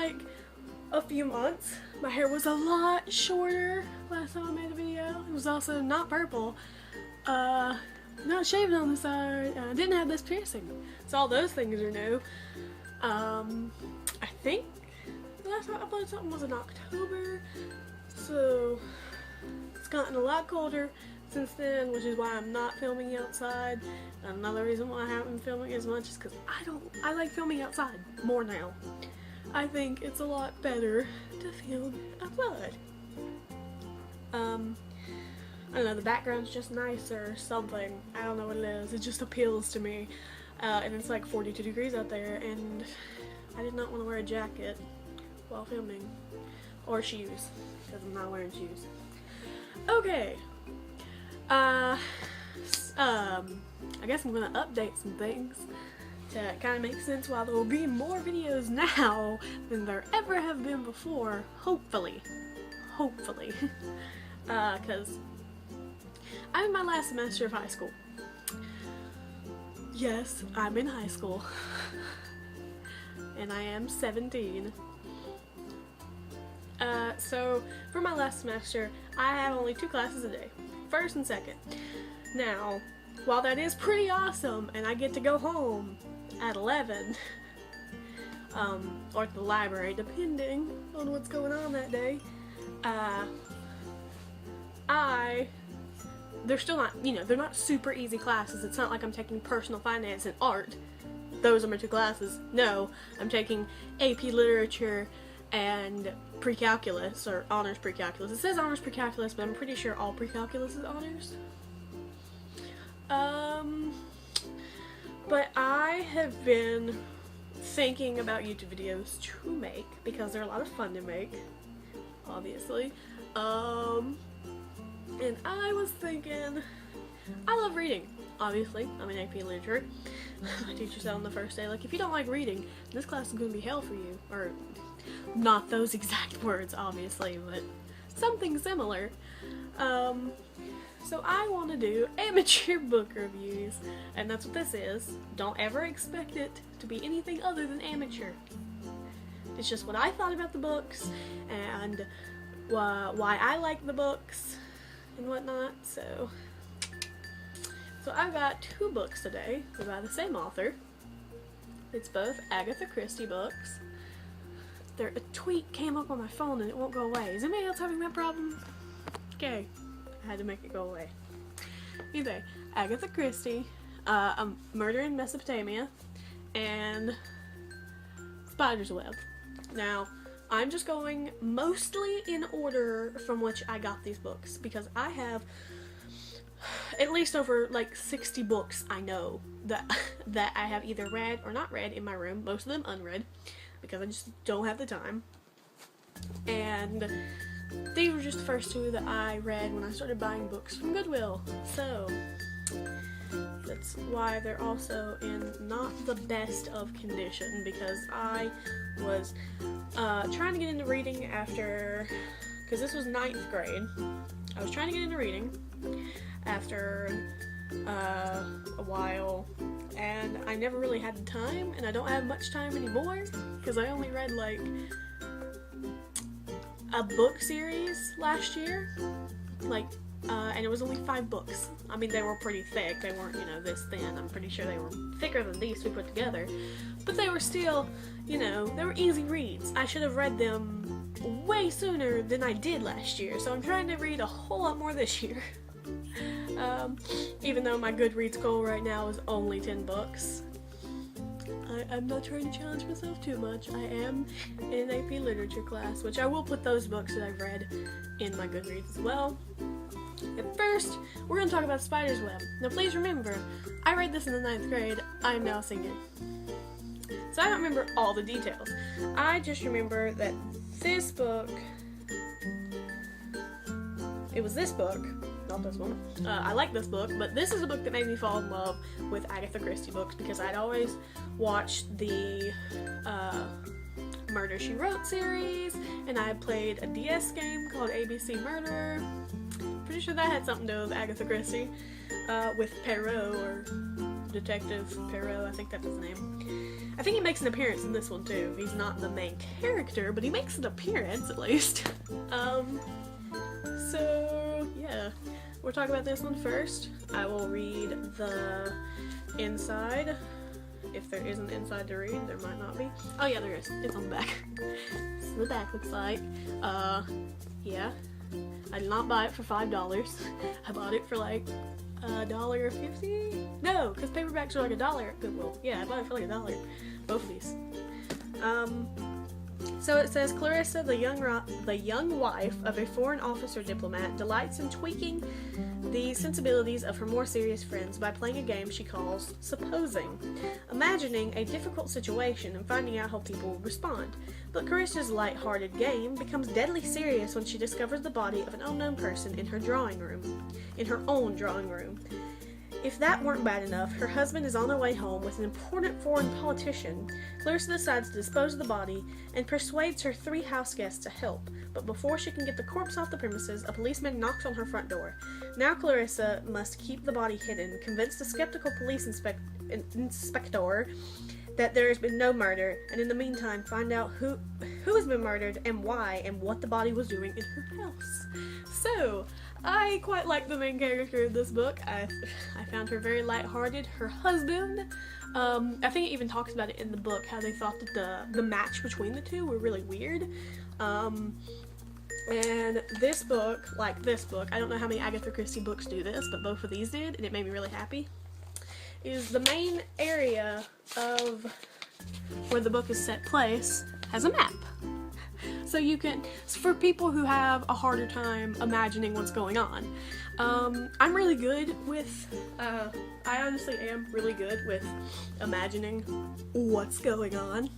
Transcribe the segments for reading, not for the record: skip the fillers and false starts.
like a few months. My hair was a lot shorter last time I made a video. It was also not purple. Not shaved on the side. I didn't have this piercing. So all those things are new. I think the last time I uploaded something was in October. So it's gotten a lot colder since then, which is why I'm not filming outside. Another reason why I haven't been filming as much is because I like filming outside more now. I think it's a lot better to film outside. I don't know, the background's just nice or something. I don't know what it is. It just appeals to me. And it's like 42 degrees out there, and I did not want to wear a jacket while filming. Or shoes, because I'm not wearing shoes. Okay. I guess I'm going to update some things to kind of make sense why there will be more videos now than there ever have been before, hopefully. Hopefully. Because I'm in my last semester of high school. Yes, I'm in high school. And I am 17. So for my last semester, I have only 2 classes a day. First and second. Now, while that is pretty awesome, and I get to go home at 11, or at the library, depending on what's going on that day, they're still not, they're not super easy classes. It's not like I'm taking personal finance and art. Those are my 2 classes. No, I'm taking AP Literature and Pre-Calculus, or Honors Pre-Calculus. It says Honors Pre-Calculus, but I'm pretty sure all Pre-Calculus is Honors. But I have been thinking about YouTube videos to make, because they're a lot of fun to make, obviously. And I was thinking, I love reading, obviously. I'm in AP Literature. My teacher said on the first day, like, if you don't like reading, this class is going to be hell for you. Or, not those exact words, obviously, but something similar. So I want to do amateur book reviews, and that's what this is. Don't ever expect it to be anything other than amateur. It's just what I thought about the books, and why I like the books, and whatnot. So I've got 2 books today. They're by the same author. It's both Agatha Christie books. A tweet came up on my phone and it won't go away. Is anybody else having that problem? Okay, I had to make it go away. Anyway, Agatha Christie, Murder in Mesopotamia, and Spider's Web. Now, I'm just going mostly in order from which I got these books, because I have at least over like 60 books I know that I have either read or not read in my room, most of them unread, because I just don't have the time. And these were just the first 2 that I read when I started buying books from Goodwill. So that's why they're also in not the best of condition, because I was trying to get into reading after, because this was 9th grade. I was trying to get into reading after a while, and I never really had the time, and I don't have much time anymore, because I only read like a book series last year, and it was only 5 books. I mean, they were pretty thick. They weren't, this thin. I'm pretty sure they were thicker than these we put together, but they were still, they were easy reads. I should have read them way sooner than I did last year, so I'm trying to read a whole lot more this year. Even though my Goodreads goal right now is only 10 books. I'm not trying to challenge myself too much. I am in an AP Literature class, which I will put those books that I've read in my Goodreads as well. At first, we're going to talk about Spider's Web. Now please remember, I read this in the 9th grade. I am now a senior. So I don't remember all the details. I just remember that this book, it was this book, not this one. I like this book, but this is a book that made me fall in love with Agatha Christie books, because I'd always watched the Murder, She Wrote series, and I played a DS game called ABC Murderer. For pretty sure that had something to do with Agatha Christie, with Perot, or Detective Perot, I think that's his name. I think he makes an appearance in this one too. He's not the main character, but he makes an appearance at least. So yeah, we'll talk about this one first. I will read the inside. If there is an inside to read, there might not be. Oh yeah, there is. It's on the back. This is what the back looks like. Yeah. I did not buy it for $5. I bought it for like $1.50? No, because paperbacks are like $1 at Goodwill. Yeah, I bought it for like $1. Both of these. So it says, Clarissa, the young wife of a foreign officer diplomat, delights in tweaking the sensibilities of her more serious friends by playing a game she calls Supposing, imagining a difficult situation and finding out how people will respond. But Carissa's light-hearted game becomes deadly serious when she discovers the body of an unknown person in her own drawing room. If that weren't bad enough, her husband is on the way home with an important foreign politician. Clarissa decides to dispose of the body and persuades her 3 house guests to help. But before she can get the corpse off the premises, a policeman knocks on her front door. Now Clarissa must keep the body hidden, convince the skeptical police inspector that there has been no murder, and in the meantime find out who has been murdered and why, and what the body was doing in her house. So, I quite like the main character of this book. I found her very lighthearted. Her husband, I think it even talks about it in the book, how they thought that the match between the two were really weird. And this book, I don't know how many Agatha Christie books do this, but both of these did, and it made me really happy, is the main area of where the book is set place has a map. So you can, for people who have a harder time imagining what's going on, I'm really good with, I honestly am really good with imagining what's going on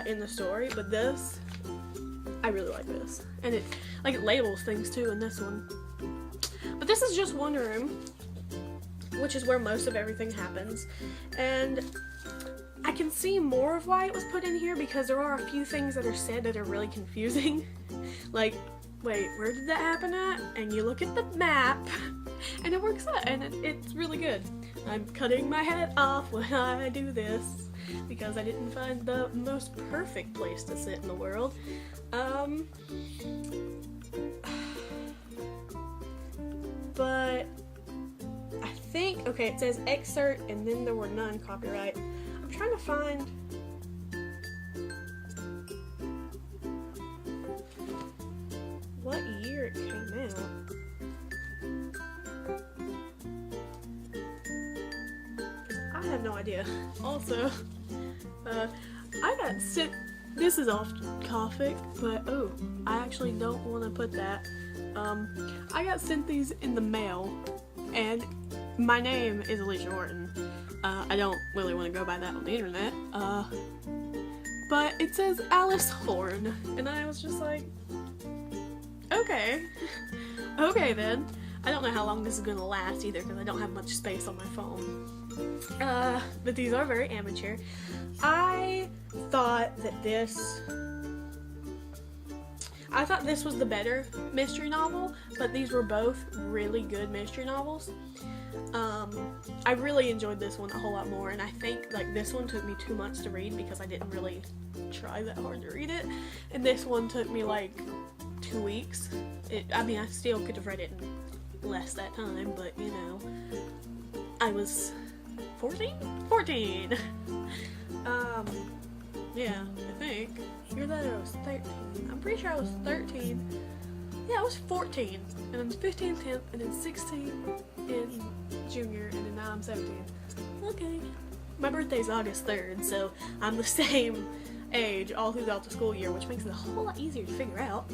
in the story, but this, I really like this. And it labels things too in this one. But this is just one room, which is where most of everything happens, and I can see more of why it was put in here because there are a few things that are said that are really confusing. Like, wait, where did that happen at? And you look at the map, and it works out, and it's really good. I'm cutting my head off when I do this because I didn't find the most perfect place to sit in the world. But I think, okay, it says excerpt and then there were none copyright. I'm trying to find what year it came out. I have no idea. Also, I got sent, this is off topic, but I actually don't want to put that. I got sent these in the mail, and my name is Alicia Horton. I don't really want to go by that on the internet, but it says Alice Horn, and I was just like, okay, okay then. I don't know how long this is gonna last either, because I don't have much space on my phone. But these are very amateur. I thought this was the better mystery novel, but these were both really good mystery novels. I really enjoyed this one a whole lot more, and I think this one took me 2 months to read because I didn't really try that hard to read it, and this one took me 2 weeks. I still could have read it in less that time, but you know, I was 14? Yeah, I think. You're that I was 13. I'm pretty sure I was 13. Yeah, I was 14. And then 15, 10th, and then 16 in junior, and then now I'm 17. Okay. My birthday's August 3rd, so I'm the same age all throughout the school year, which makes it a whole lot easier to figure out.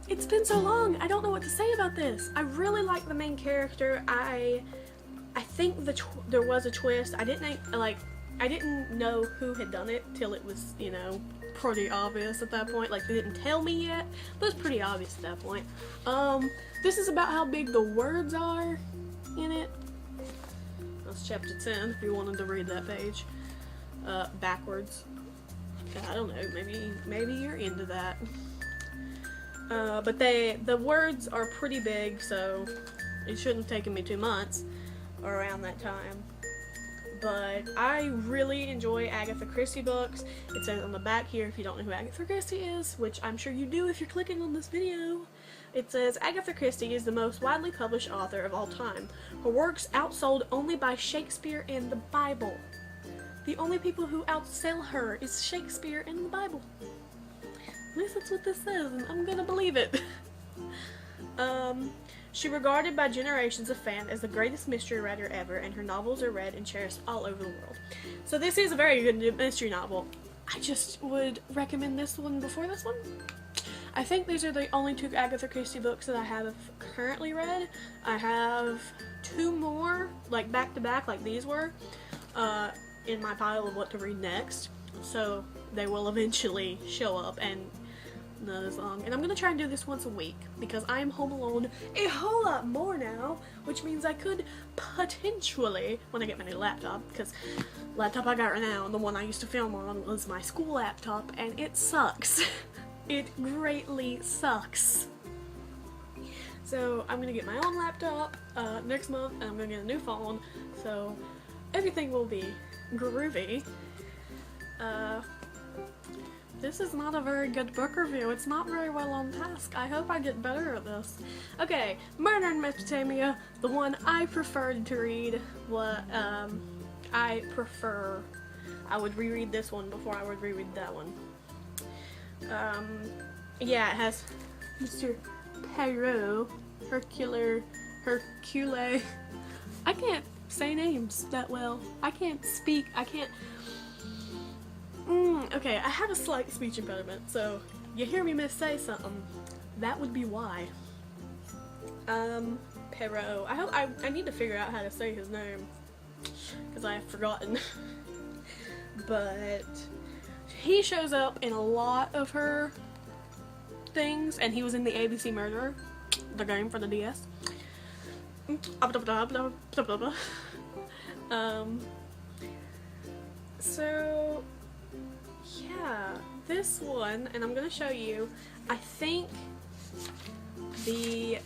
It's been so long, I don't know what to say about this. I really like the main character. I think there was a twist. I didn't know who had done it till it was, you know, pretty obvious at that point. They didn't tell me yet, but it's pretty obvious at that point. This is about how big the words are in it. That's chapter 10 if you wanted to read that page backwards. I don't know, maybe you're into that. But the words are pretty big, so it shouldn't have taken me 2 months around that time. But I really enjoy Agatha Christie books. It says on the back here, if you don't know who Agatha Christie is, which I'm sure you do if you're clicking on this video, it says, Agatha Christie is the most widely published author of all time. Her works outsold only by Shakespeare and the Bible. The only people who outsell her is Shakespeare and the Bible. At least that's what this says, and I'm gonna believe it. She regarded by generations of fans as the greatest mystery writer ever, and her novels are read and cherished all over the world. So this is a very good mystery novel. I just would recommend this one before this one. I think these are the only 2 Agatha Christie books that I have currently read. I have 2 more, like back to back, like these were, in my pile of what to read next. So they will eventually show up and not as long. And I'm gonna try and do this once a week because I am home alone a whole lot more now, which means I could potentially, when I get my new laptop, because laptop I got right now and the one I used to film on was my school laptop, and it sucks. It greatly sucks. So I'm gonna get my own laptop next month, and I'm gonna get a new phone, so everything will be groovy. This is not a very good book review. It's not very well on task. I hope I get better at this. Okay, Murder in Mesopotamia, the one I preferred to read. What I would reread this one before I would reread that one. Yeah, it has Mr. Poirot, Hercule. I can't say names that well. I can't speak. I can't. Okay, I have a slight speech impediment, so you hear me miss-say something, that would be why. Perot. I need to figure out how to say his name, because I have forgotten. But he shows up in a lot of her things, and he was in the ABC Murderer, the game for the DS. So yeah, this one, and I'm gonna show you, I think the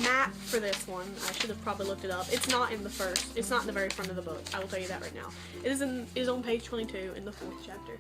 map for this one, I should have probably looked it up. It's not in the it's not in the very front of the book. I will tell you that right now. It is on page 22 in the 4th chapter.